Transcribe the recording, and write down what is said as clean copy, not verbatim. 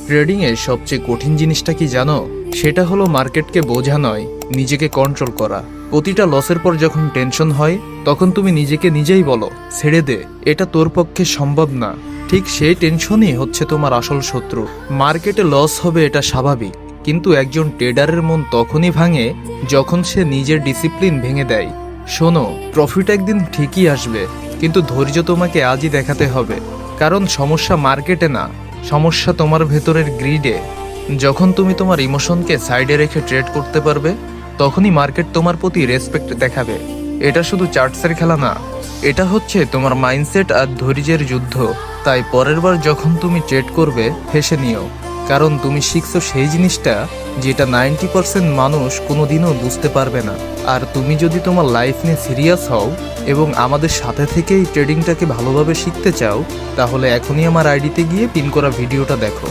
ট্রেডিংয়ে সবচেয়ে কঠিন জিনিসটা কি জানো? সেটা হলো মার্কেটকে বোঝা নয়, নিজেকে কন্ট্রোল করা। প্রতিটা লসের পর যখন টেনশন হয়, তখন তুমি নিজেকে নিজেই বলো, ছেড়ে দে, এটা তোর পক্ষে সম্ভব না। ঠিক সেই টেনশনই হচ্ছে তোমার আসল শত্রু। মার্কেটে লস হবে, এটা স্বাভাবিক, কিন্তু একজন ট্রেডারের মন তখনই ভাঙে যখন সে নিজের ডিসিপ্লিন ভেঙে দেয়। শোনো, প্রফিট একদিন ঠিকই আসবে, কিন্তু ধৈর্য তোমাকে আজই দেখাতে হবে। কারণ সমস্যা মার্কেটে না, সমস্যা তোমার ভেতরের গ্রিডে। যখন তুমি তোমার ইমোশনকে সাইডে রেখে ট্রেড করতে পারবে, তখনই মার্কেট তোমার প্রতি রেসপেক্ট দেখাবে। এটা শুধু চার্টসের খেলা না, এটা হচ্ছে তোমার মাইন্ডসেট আর ধৈর্যের যুদ্ধ। তাই পরের বার যখন তুমি ট্রেড করবে, হেসে নিও, কারণ তুমি শিখছো সেই জিনিসটা যেটা 90% মানুষ কোনোদিনও বুঝতে পারবে না। আর তুমি যদি তোমার লাইফ নিয়ে সিরিয়াস হও এবং আমাদের সাথে থেকেই ট্রেডিংটাকে ভালোভাবে শিখতে চাও, তাহলে এখনই আমার আইডিতে গিয়ে পিন করা ভিডিওটা দেখো।